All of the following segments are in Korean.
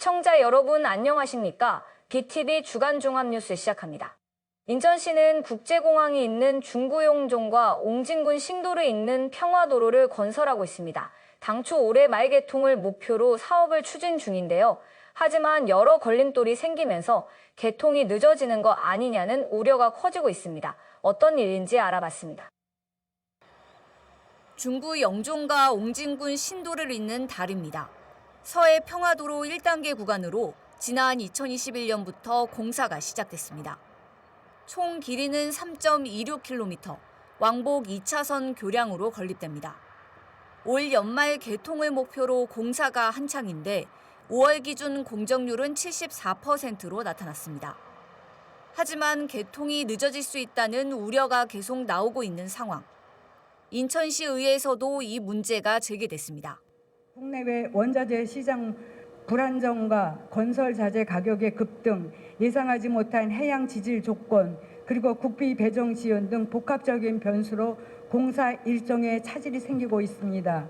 시청자 여러분 안녕하십니까? BTV 주간 종합뉴스 시작합니다. 인천시는 국제공항이 있는 중구용종과 옹진군 신도를 잇는 평화도로를 건설하고 있습니다. 당초 올해 말 개통을 목표로 사업을 추진 중인데요. 하지만 여러 걸림돌이 생기면서 개통이 늦어지는 거 아니냐는 우려가 커지고 있습니다. 어떤 일인지 알아봤습니다. 중구 영종과 옹진군 신도를 잇는 다리입니다. 서해 평화도로 1단계 구간으로 지난 2021년부터 공사가 시작됐습니다. 총 길이는 3.26km, 왕복 2차선 교량으로 건립됩니다. 올 연말 개통을 목표로 공사가 한창인데 5월 기준 공정률은 74%로 나타났습니다. 하지만 개통이 늦어질 수 있다는 우려가 계속 나오고 있는 상황. 인천시 의회에서도 이 문제가 제기됐습니다. 국내외 원자재 시장 불안정과 건설 자재 가격의 급등, 예상하지 못한 해양 지질 조건, 그리고 국비 배정 지연 등 복합적인 변수로 공사 일정에 차질이 생기고 있습니다.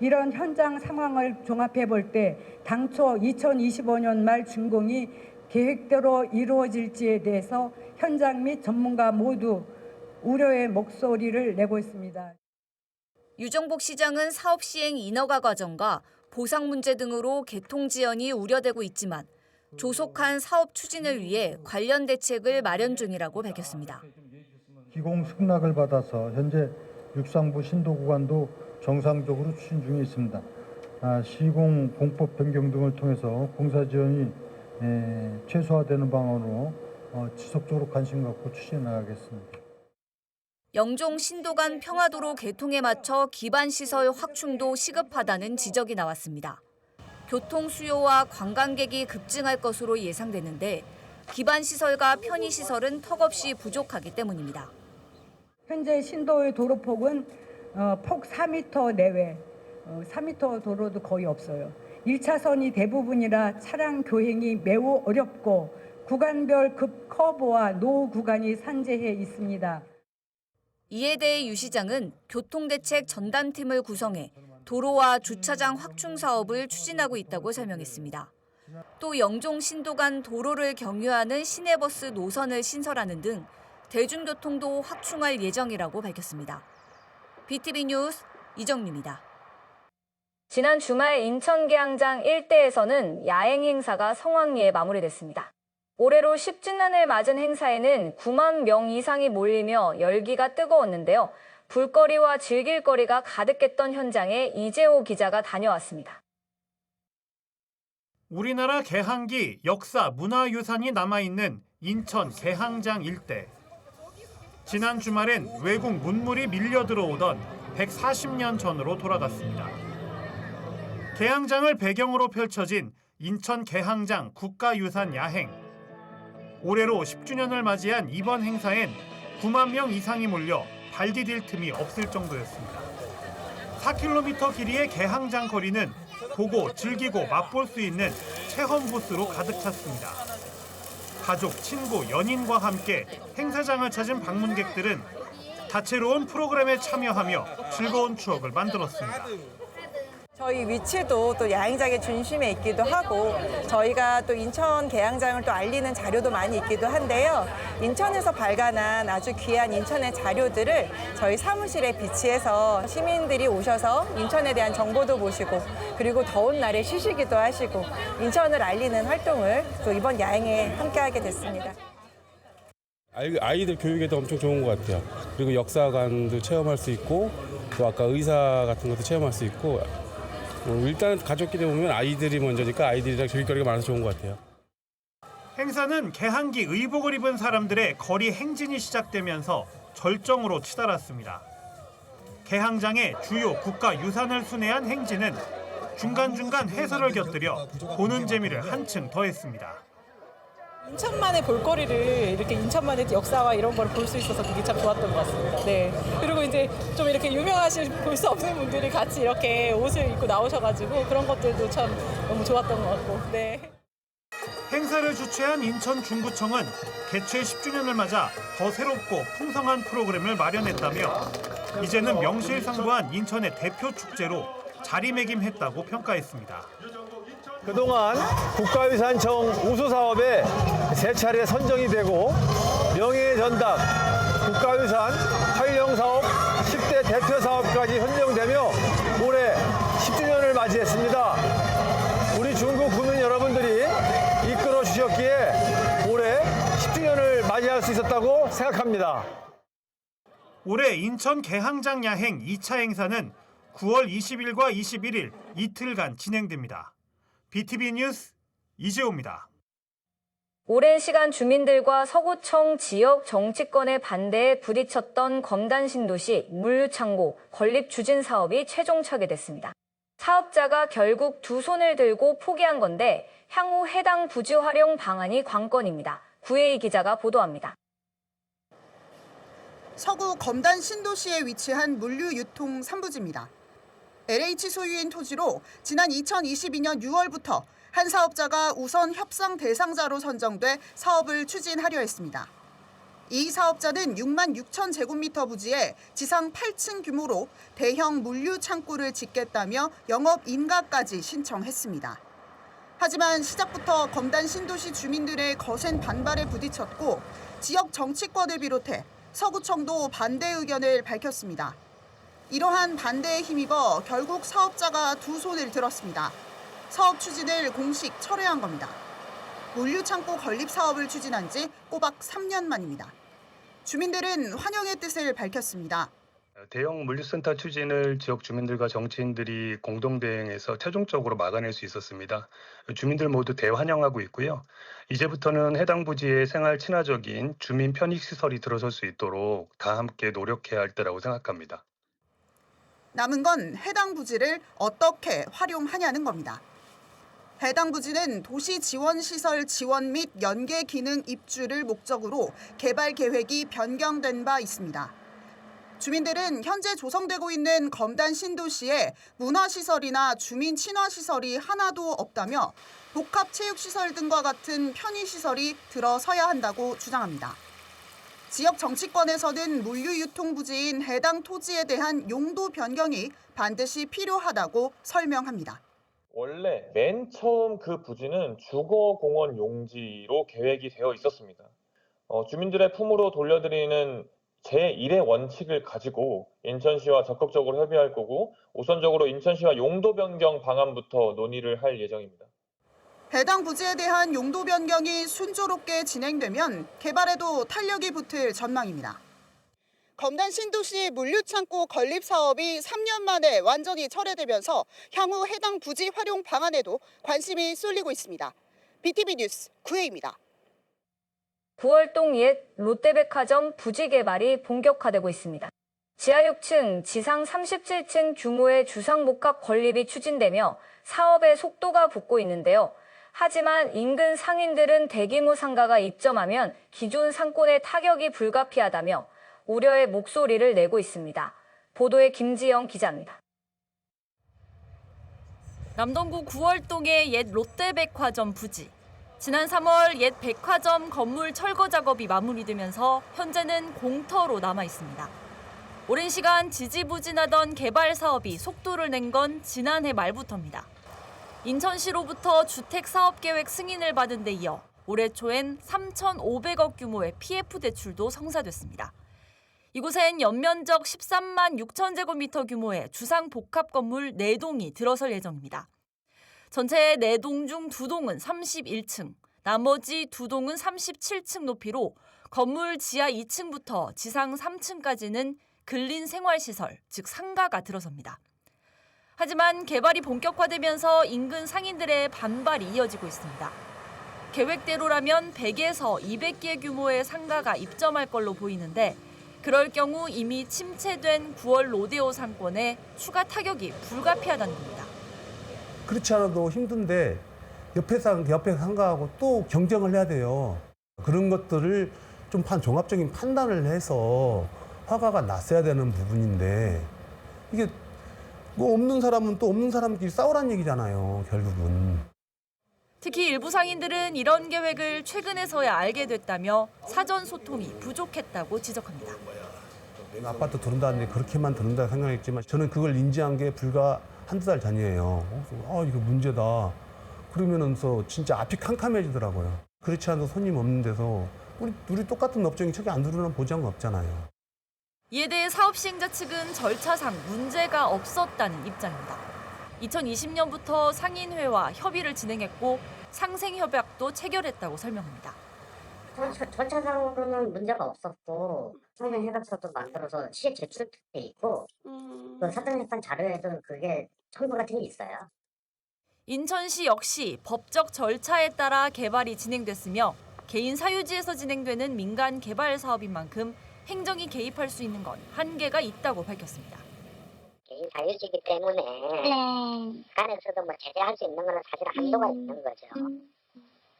이런 현장 상황을 종합해 볼 때 당초 2025년 말 준공이 계획대로 이루어질지에 대해서 현장 및 전문가 모두 우려의 목소리를 내고 있습니다. 유정복 시장은 사업 시행 인허가 과정과 보상 문제 등으로 개통 지연이 우려되고 있지만 조속한 사업 추진을 위해 관련 대책을 마련 중이라고 밝혔습니다. 기공 승낙을 받아서 현재 육상부 신도 구간도 정상적으로 추진 중에 있습니다. 시공 공법 변경 등을 통해서 공사 지연이 최소화되는 방안으로 지속적으로 관심 갖고 추진해 나가겠습니다. 영종 신도간 평화도로 개통에 맞춰 기반시설 확충도 시급하다는 지적이 나왔습니다. 교통 수요와 관광객이 급증할 것으로 예상되는데 기반시설과 편의시설은 턱없이 부족하기 때문입니다. 현재 신도의 도로폭은 폭 4m 내외, 4m 도로도 거의 없어요. 1차선이 대부분이라 차량 교행이 매우 어렵고 구간별 급 커브와 노후 구간이 산재해 있습니다. 이에 대해 유 시장은 교통대책 전담팀을 구성해 도로와 주차장 확충 사업을 추진하고 있다고 설명했습니다. 또 영종 신도간 도로를 경유하는 시내버스 노선을 신설하는 등 대중교통도 확충할 예정이라고 밝혔습니다. BTV 뉴스 이정유입니다. 지난 주말 인천 계양장 일대에서는 야행 행사가 성황리에 마무리됐습니다. 올해로 10주년을 맞은 행사에는 9만 명 이상이 몰리며 열기가 뜨거웠는데요. 볼거리와 즐길 거리가 가득했던 현장에 이재호 기자가 다녀왔습니다. 우리나라 개항기 역사 문화유산이 남아있는 인천 계양장 일대. 지난 주말엔 외국 문물이 밀려 들어오던 140년 전으로 돌아갔습니다. 계양장을 배경으로 펼쳐진 인천 계양장 국가유산 야행. 올해로 10주년을 맞이한 이번 행사엔 9만 명 이상이 몰려 발 디딜 틈이 없을 정도였습니다. 4km 길이의 계양장 거리는 보고 즐기고 맛볼 수 있는 체험 부스로 가득 찼습니다. 가족, 친구, 연인과 함께 행사장을 찾은 방문객들은 다채로운 프로그램에 참여하며 즐거운 추억을 만들었습니다. 저희 위치도 또 야행장의 중심에 있기도 하고 저희가 또 인천 계양장을 또 알리는 자료도 많이 있기도 한데요. 인천에서 발간한 아주 귀한 인천의 자료들을 저희 사무실에 비치해서 시민들이 오셔서 인천에 대한 정보도 보시고 그리고 더운 날에 쉬시기도 하시고 인천을 알리는 활동을 또 이번 야행에 함께하게 됐습니다. 아이들 교육에도 엄청 좋은 것 같아요. 그리고 역사관도 체험할 수 있고 또 아까 의사 같은 것도 체험할 수 있고 일단 가족끼리 오면 아이들이 먼저니까 아이들이랑 즐길거리가 많아서 좋은 것 같아요. 행사는 개항기 의복을 입은 사람들의 거리 행진이 시작되면서 절정으로 치달았습니다. 개항장의 주요 국가유산을 순회한 행진은 중간중간 해설을 곁들여 보는 재미를 한층 더했습니다. 인천만의 볼거리를 이렇게 인천만의 역사와 이런 걸 볼 수 있어서 그게 참 좋았던 것 같습니다. 네. 그리고 이제 좀 이렇게 유명하신 볼 수 없는 분들이 같이 이렇게 옷을 입고 나오셔가지고 그런 것들도 참 너무 좋았던 것 같고. 네. 행사를 주최한 인천중구청은 개최 10주년을 맞아 더 새롭고 풍성한 프로그램을 마련했다며 이제는 명실상부한 인천의 대표 축제로 자리매김했다고 평가했습니다. 그동안 국가유산청 우수사업에 세 차례 선정이 되고 명예전당, 국가유산, 활용사업, 10대 대표사업까지 선정되며 올해 10주년을 맞이했습니다. 우리 중구 구민 여러분들이 이끌어 주셨기에 올해 10주년을 맞이할 수 있었다고 생각합니다. 올해 인천 개항장 야행 2차 행사는 9월 20일과 21일 이틀간 진행됩니다. BTV 뉴스 이재호입니다. 오랜 시간 주민들과 서구청 지역 정치권의 반대에 부딪혔던 검단 신도시 물류창고 건립 추진 사업이 최종 처리됐습니다. 사업자가 결국 두 손을 들고 포기한 건데 향후 해당 부지 활용 방안이 관건입니다. 구혜희 기자가 보도합니다. 서구 검단 신도시에 위치한 물류유통 3부지입니다. LH 소유인 토지로 지난 2022년 6월부터 한 사업자가 우선 협상 대상자로 선정돼 사업을 추진하려 했습니다. 이 사업자는 6만 6천 제곱미터 부지에 지상 8층 규모로 대형 물류 창고를 짓겠다며 영업 인가까지 신청했습니다. 하지만 시작부터 검단 신도시 주민들의 거센 반발에 부딪혔고 지역 정치권을 비롯해 서구청도 반대 의견을 밝혔습니다. 이러한 반대에 힘입어 결국 사업자가 두 손을 들었습니다. 사업 추진을 공식 철회한 겁니다. 물류창고 건립 사업을 추진한 지 꼬박 3년 만입니다. 주민들은 환영의 뜻을 밝혔습니다. 대형 물류센터 추진을 지역 주민들과 정치인들이 공동 대행해서 최종적으로 막아낼 수 있었습니다. 주민들 모두 대환영하고 있고요. 이제부터는 해당 부지에 생활 친화적인 주민 편익 시설이 들어설 수 있도록 다 함께 노력해야 할 때라고 생각합니다. 남은 건 해당 부지를 어떻게 활용하냐는 겁니다. 해당 부지는 도시 지원 시설 지원 및 연계 기능 입주를 목적으로 개발 계획이 변경된 바 있습니다. 주민들은 현재 조성되고 있는 검단 신도시에 문화시설이나 주민 친화시설이 하나도 없다며 복합체육시설 등과 같은 편의시설이 들어서야 한다고 주장합니다. 지역 정치권에서는 물류유통부지인 해당 토지에 대한 용도 변경이 반드시 필요하다고 설명합니다. 원래 맨 처음 그 부지는 주거공원 용지로 계획이 되어 있었습니다. 주민들의 품으로 돌려드리는 제1의 원칙을 가지고 인천시와 적극적으로 협의할 거고 우선적으로 인천시와 용도 변경 방안부터 논의를 할 예정입니다. 해당 부지에 대한 용도 변경이 순조롭게 진행되면 개발에도 탄력이 붙을 전망입니다. 검단 신도시 물류창고 건립 사업이 3년 만에 완전히 철회되면서 향후 해당 부지 활용 방안에도 관심이 쏠리고 있습니다. BTV 뉴스 구혜입니다. 9월동 옛 롯데백화점 부지 개발이 본격화되고 있습니다. 지하 6층, 지상 37층 규모의 주상복합 건립이 추진되며 사업의 속도가 붙고 있는데요. 하지만 인근 상인들은 대규모 상가가 입점하면 기존 상권의 타격이 불가피하다며 우려의 목소리를 내고 있습니다. 보도에 김지영 기자입니다. 남동구 9월동의 옛 롯데백화점 부지. 지난 3월 옛 백화점 건물 철거 작업이 마무리되면서 현재는 공터로 남아 있습니다. 오랜 시간 지지부진하던 개발 사업이 속도를 낸 건 지난해 말부터입니다. 인천시로부터 주택사업계획 승인을 받은 데 이어 올해 초엔 3,500억 규모의 PF 대출도 성사됐습니다. 이곳엔 연면적 13만 6천 제곱미터 규모의 주상 복합 건물 4동이 들어설 예정입니다. 전체 4동 중 2동은 31층, 나머지 2동은 37층 높이로 건물 지하 2층부터 지상 3층까지는 근린 생활시설, 즉 상가가 들어섭니다. 하지만 개발이 본격화되면서 인근 상인들의 반발이 이어지고 있습니다. 계획대로라면 100에서 200개 규모의 상가가 입점할 걸로 보이는데 그럴 경우 이미 침체된 9월 로데오 상권에 추가 타격이 불가피하다는 겁니다. 그렇지 않아도 힘든데 옆에 상가하고 또 경쟁을 해야 돼요. 그런 것들을 좀 종합적인 판단을 해서 허가가 났어야 되는 부분인데 이게 뭐 없는 사람은 또 없는 사람끼리 싸우란 얘기잖아요, 결국은. 특히 일부 상인들은 이런 계획을 최근에서야 알게 됐다며 사전 소통이 부족했다고 지적합니다. 아파트 들은다는데 그렇게만 들은다 생각했지만 저는 그걸 인지한 게 불과 한두 달 전이에요. 이거 문제다. 그러면서 진짜 앞이 캄캄해지더라고요. 그렇지 않아도 손님 없는 데서 우리 똑같은 업종이 저기 안 들어오는 보장은 없잖아요. 이에 대해 사업 시행자 측은 절차상 문제가 없었다는 입장입니다. 2020년부터 상인회와 협의를 진행했고 상생협약도 체결했다고 설명합니다. 절차상으로는 문제가 없었고 상생협약서도 만들어서 시에 제출돼 있고 그 사전협상 자료에도 그게 첨부 같은 게 있어요. 인천시 역시 법적 절차에 따라 개발이 진행됐으며 개인 사유지에서 진행되는 민간 개발 사업인 만큼 행정이 개입할 수 있는 건 한계가 있다고 밝혔습니다. 개인 사유지이기 때문에 간에서도 뭐 제재할 수 있는 거는 사실 한도가 있는 거죠.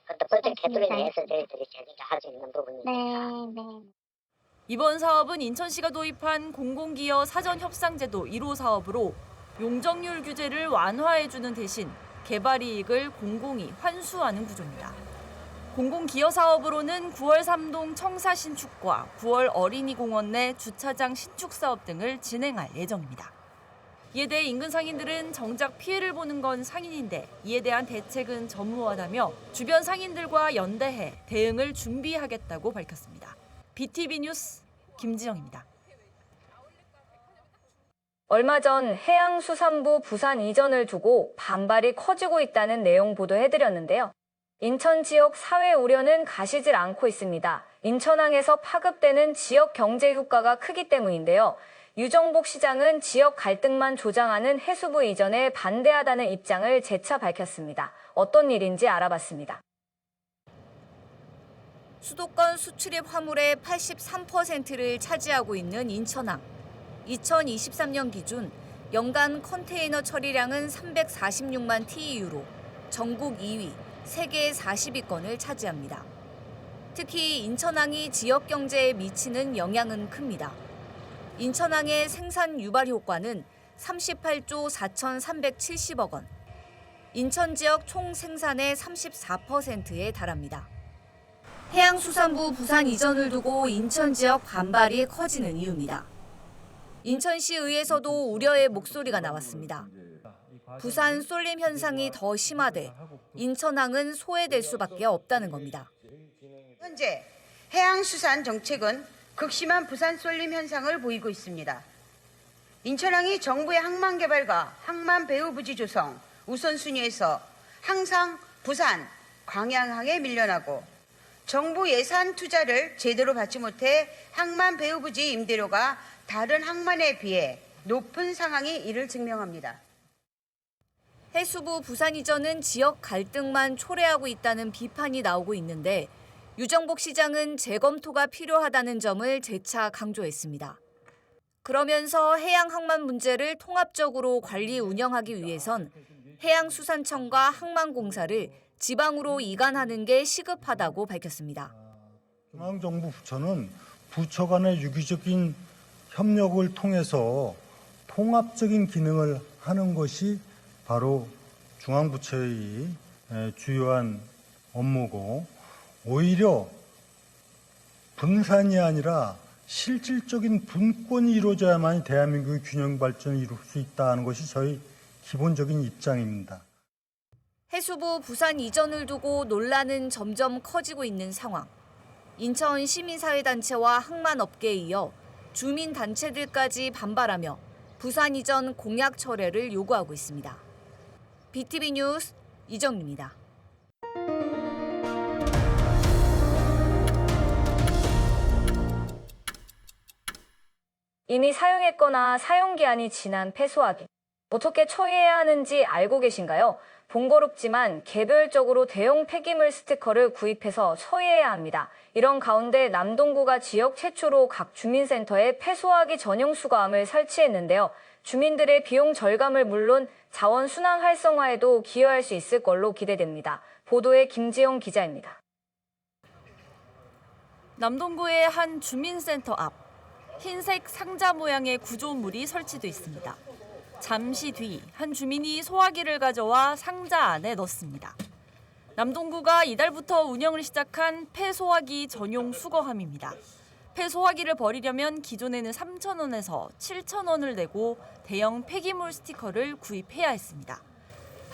그것도 법적 테두리 내에서 저희들이 제재를 할 수 있는 부분이니까. 이번 사업은 인천시가 도입한 공공기여 사전협상제도 1호 사업으로 용적률 규제를 완화해주는 대신 개발 이익을 공공이 환수하는 구조입니다. 공공기여 사업으로는 9월 3동 청사 신축과 9월 어린이공원 내 주차장 신축 사업 등을 진행할 예정입니다. 이에 대해 인근 상인들은 정작 피해를 보는 건 상인인데 이에 대한 대책은 전무하다며 주변 상인들과 연대해 대응을 준비하겠다고 밝혔습니다. BTV 뉴스 김지영입니다. 얼마 전 해양수산부 부산 이전을 두고 반발이 커지고 있다는 내용 보도해드렸는데요. 인천 지역 사회 우려는 가시질 않고 있습니다. 인천항에서 파급되는 지역 경제 효과가 크기 때문인데요. 유정복 시장은 지역 갈등만 조장하는 해수부 이전에 반대하다는 입장을 재차 밝혔습니다. 어떤 일인지 알아봤습니다. 수도권 수출입 화물의 83%를 차지하고 있는 인천항. 2023년 기준 연간 컨테이너 처리량은 346만 TEU로 전국 2위, 세계 40위권을 차지합니다. 특히 인천항이 지역 경제에 미치는 영향은 큽니다. 인천항의 생산 유발 효과는 38조 4,370억 원, 인천 지역 총 생산의 34%에 달합니다. 해양수산부 부산 이전을 두고 인천 지역 반발이 커지는 이유입니다. 인천시의회에서도 우려의 목소리가 나왔습니다. 부산 쏠림 현상이 더 심화돼 인천항은 소외될 수밖에 없다는 겁니다. 현재 해양수산 정책은 극심한 부산 쏠림 현상을 보이고 있습니다. 인천항이 정부의 항만 개발과 항만 배후 부지 조성 우선순위에서 항상 부산, 광양항에 밀려나고 정부 예산 투자를 제대로 받지 못해 항만 배후 부지 임대료가 다른 항만에 비해 높은 상황이 이를 증명합니다. 해수부 부산 이전은 지역 갈등만 초래하고 있다는 비판이 나오고 있는데 유정복 시장은 재검토가 필요하다는 점을 재차 강조했습니다. 그러면서 해양 항만 문제를 통합적으로 관리 운영하기 위해선 해양수산청과 항만공사를 지방으로 이관하는 게 시급하다고 밝혔습니다. 중앙정부 부처는 부처 간의 유기적인 협력을 통해서 통합적인 기능을 하는 것이 바로 중앙부처의 주요한 업무고 오히려 분산이 아니라 실질적인 분권이 이루어져야만 대한민국의 균형 발전을 이룰 수 있다는 것이 저희 기본적인 입장입니다. 해수부 부산 이전을 두고 논란은 점점 커지고 있는 상황. 인천 시민사회단체와 항만업계에 이어 주민단체들까지 반발하며 부산 이전 공약 철회를 요구하고 있습니다. BTV 뉴스 이정입니다. 이미 사용했거나 사용기한이 지난 폐소하기. 어떻게 처리해야 하는지 알고 계신가요? 번거롭지만 개별적으로 대형 폐기물 스티커를 구입해서 처리해야 합니다. 이런 가운데 남동구가 지역 최초로 각 주민센터에 폐소하기 전용 수거함을 설치했는데요. 주민들의 비용 절감을 물론 자원 순환 활성화에도 기여할 수 있을 걸로 기대됩니다. 보도에 김지영 기자입니다. 남동구의 한 주민센터 앞, 흰색 상자 모양의 구조물이 설치돼 있습니다. 잠시 뒤 한 주민이 소화기를 가져와 상자 안에 넣습니다. 남동구가 이달부터 운영을 시작한 폐소화기 전용 수거함입니다. 폐소화기를 버리려면 기존에는 3,000원에서 7,000원을 내고 대형 폐기물 스티커를 구입해야 했습니다.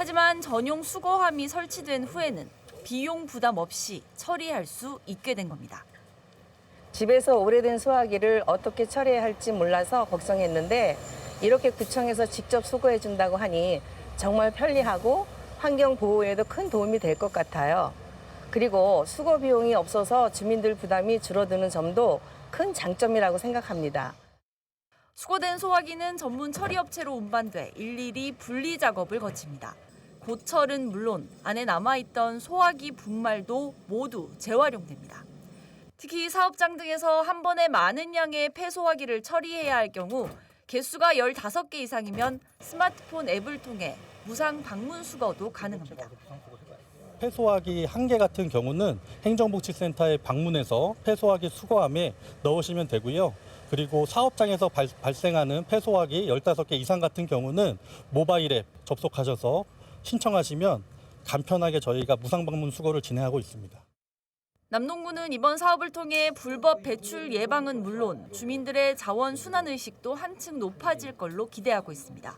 하지만 전용 수거함이 설치된 후에는 비용 부담 없이 처리할 수 있게 된 겁니다. 집에서 오래된 수화기를 어떻게 처리해야 할지 몰라서 걱정했는데 이렇게 구청에서 직접 수거해 준다고 하니 정말 편리하고 환경 보호에도 큰 도움이 될 것 같아요. 그리고 수거 비용이 없어서 주민들 부담이 줄어드는 점도 큰 장점이라고 생각합니다. 수거된 소화기는 전문 처리업체로 운반돼 일일이 분리 작업을 거칩니다. 고철은 물론 안에 남아있던 소화기 분말도 모두 재활용됩니다. 특히 사업장 등에서 한 번에 많은 양의 폐소화기를 처리해야 할 경우 개수가 15개 이상이면 스마트폰 앱을 통해 무상 방문 수거도 가능합니다. 폐소화기 1개 같은 경우는 행정복지센터에 방문해서 폐소화기 수거함에 넣으시면 되고요. 그리고 사업장에서 발생하는 폐소화기 15개 이상 같은 경우는 모바일 앱 접속하셔서 신청하시면 간편하게 저희가 무상 방문 수거를 진행하고 있습니다. 남동구는 이번 사업을 통해 불법 배출 예방은 물론 주민들의 자원 순환 의식도 한층 높아질 걸로 기대하고 있습니다.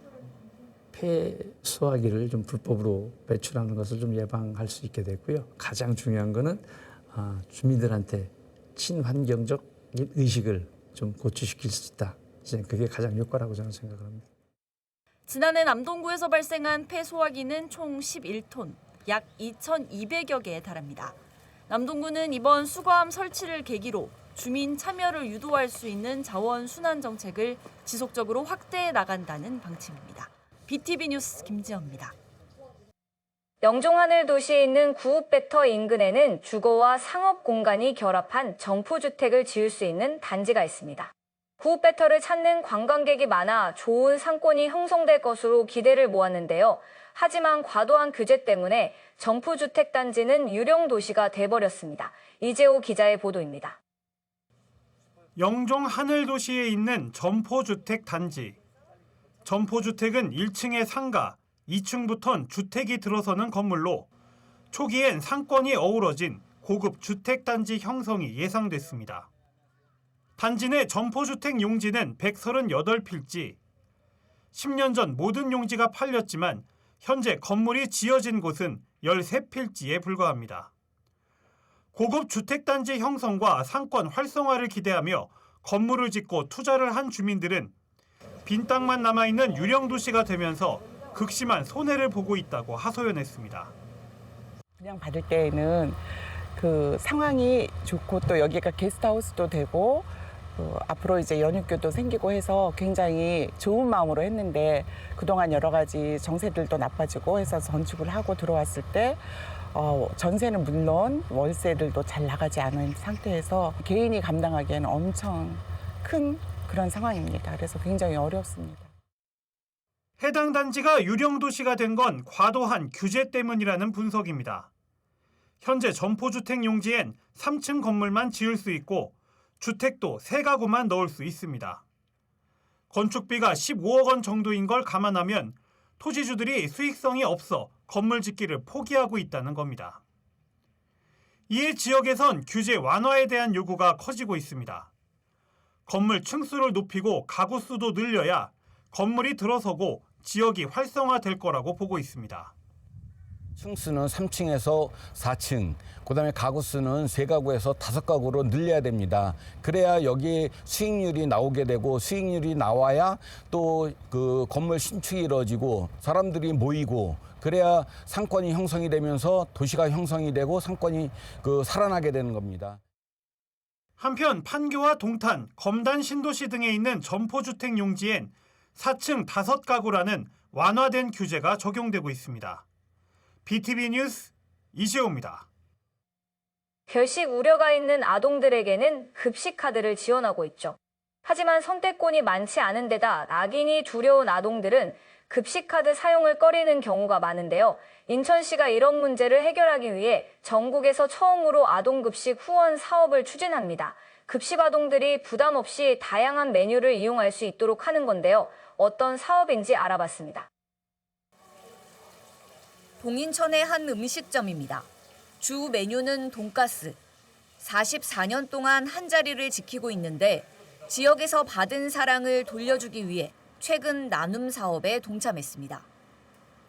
폐소화기를 좀 불법으로 배출하는 것을 좀 예방할 수 있게 됐고요. 가장 중요한 거는 주민들한테 친환경적 의식을 좀 고취시킬 수 있다. 그게 가장 효과라고 저는 생각을 합니다. 지난해 남동구에서 발생한 폐소화기는 총 11톤, 약 2,200여 개에 달합니다. 남동구는 이번 수거함 설치를 계기로 주민 참여를 유도할 수 있는 자원 순환 정책을 지속적으로 확대해 나간다는 방침입니다. BTV 뉴스 김지연입니다. 영종 하늘도시에 있는 구읍배터 인근에는 주거와 상업 공간이 결합한 정포주택을 지을 수 있는 단지가 있습니다. 구읍배터를 찾는 관광객이 많아 좋은 상권이 형성될 것으로 기대를 모았는데요. 하지만 과도한 규제 때문에 정포주택 단지는 유령 도시가 돼버렸습니다. 이재호 기자의 보도입니다. 영종 하늘도시에 있는 점포주택 단지. 점포주택은 1층의 상가, 2층부턴 주택이 들어서는 건물로 초기엔 상권이 어우러진 고급 주택단지 형성이 예상됐습니다. 단지 내 점포주택 용지는 138필지. 10년 전 모든 용지가 팔렸지만 현재 건물이 지어진 곳은 13필지에 불과합니다. 고급 주택단지 형성과 상권 활성화를 기대하며 건물을 짓고 투자를 한 주민들은 빈 땅만 남아있는 유령도시가 되면서 극심한 손해를 보고 있다고 하소연했습니다. 그냥 받을 때에는 그 상황이 좋고 또 여기가 게스트하우스도 되고 앞으로 이제 연육교도 생기고 해서 굉장히 좋은 마음으로 했는데 그동안 여러 가지 정세들도 나빠지고 해서 건축을 하고 들어왔을 때 전세는 물론 월세들도 잘 나가지 않은 상태에서 개인이 감당하기에는 엄청 큰 그런 상황입니다. 그래서 굉장히 어렵습니다. 해당 단지가 유령도시가 된 건 과도한 규제 때문이라는 분석입니다. 현재 점포주택 용지엔 3층 건물만 지을 수 있고 주택도 3가구만 넣을 수 있습니다. 건축비가 15억 원 정도인 걸 감안하면 토지주들이 수익성이 없어 건물 짓기를 포기하고 있다는 겁니다. 이에 지역에선 규제 완화에 대한 요구가 커지고 있습니다. 건물 층수를 높이고 가구 수도 늘려야 건물이 들어서고 지역이 활성화될 거라고 보고 있습니다. 층수는 3층에서 4층, 그다음에 가구 수는 3가구에서 5가구로 늘려야 됩니다. 그래야 여기 수익률이 나오게 되고 수익률이 나와야 또 그 건물 신축이 이루어지고 사람들이 모이고 그래야 상권이 형성이 되면서 도시가 형성이 되고 상권이 살아나게 되는 겁니다. 한편 판교와 동탄, 검단 신도시 등에 있는 점포주택 용지엔 4층 5가구라는 완화된 규제가 적용되고 있습니다. BTV 뉴스 이재호입니다. 결식 우려가 있는 아동들에게는 급식카드를 지원하고 있죠. 하지만 선택권이 많지 않은 데다 낙인이 두려운 아동들은 급식카드 사용을 꺼리는 경우가 많은데요. 인천시가 이런 문제를 해결하기 위해 전국에서 처음으로 아동급식 후원 사업을 추진합니다. 급식 아동들이 부담 없이 다양한 메뉴를 이용할 수 있도록 하는 건데요. 어떤 사업인지 알아봤습니다. 동인천의 한 음식점입니다. 주 메뉴는 돈가스. 44년 동안 한 자리를 지키고 있는데 지역에서 받은 사랑을 돌려주기 위해 최근 나눔 사업에 동참했습니다.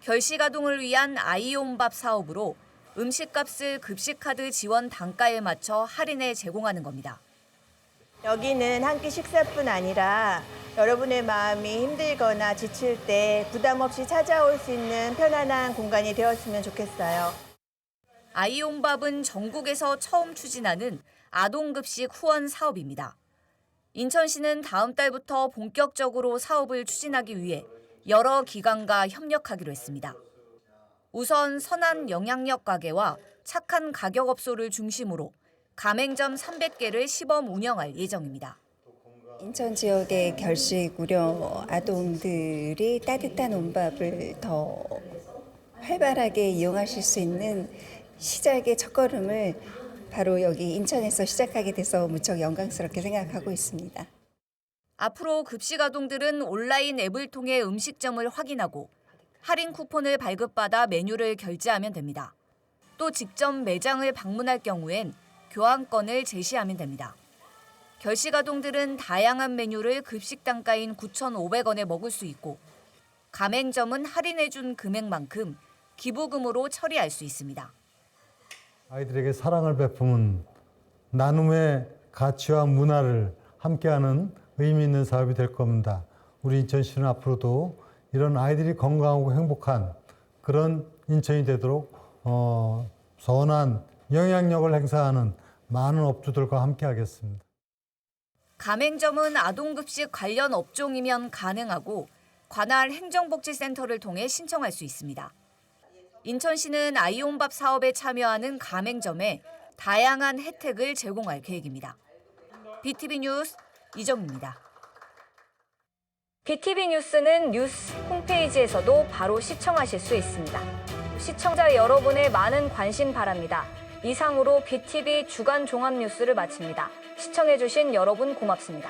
결식아동을 위한 아이온밥 사업으로 음식값을 급식카드 지원 단가에 맞춰 할인해 제공하는 겁니다. 여기는 한 끼 식사뿐 아니라 여러분의 마음이 힘들거나 지칠 때 부담 없이 찾아올 수 있는 편안한 공간이 되었으면 좋겠어요. 아이온밥은 전국에서 처음 추진하는 아동급식 후원 사업입니다. 인천시는 다음 달부터 본격적으로 사업을 추진하기 위해 여러 기관과 협력하기로 했습니다. 우선 선한 영향력 가게와 착한 가격업소를 중심으로 가맹점 300개를 시범 운영할 예정입니다. 인천 지역의 결식 우려 아동들이 따뜻한 온밥을 더 활발하게 이용하실 수 있는 시작의 첫걸음을 바로 여기 인천에서 시작하게 돼서 무척 영광스럽게 생각하고 있습니다. 앞으로 급식아동들은 온라인 앱을 통해 음식점을 확인하고 할인 쿠폰을 발급받아 메뉴를 결제하면 됩니다. 또 직접 매장을 방문할 경우엔 교환권을 제시하면 됩니다. 결식아동들은 다양한 메뉴를 급식 단가인 9,500원에 먹을 수 있고 가맹점은 할인해준 금액만큼 기부금으로 처리할 수 있습니다. 아이들에게 사랑을 베푸는 나눔의 가치와 문화를 함께하는 의미 있는 사업이 될 겁니다. 우리 인천시는 앞으로도 이런 아이들이 건강하고 행복한 그런 인천이 되도록 선한 영향력을 행사하는 많은 업주들과 함께하겠습니다. 가맹점은 아동급식 관련 업종이면 가능하고 관할 행정복지센터를 통해 신청할 수 있습니다. 인천시는 아이온밥 사업에 참여하는 가맹점에 다양한 혜택을 제공할 계획입니다. BTV 뉴스 이정입니다. BTV 뉴스는 뉴스 홈페이지에서도 바로 시청하실 수 있습니다. 시청자 여러분의 많은 관심 바랍니다. 이상으로 BTV 주간 종합 뉴스를 마칩니다. 시청해주신 여러분 고맙습니다.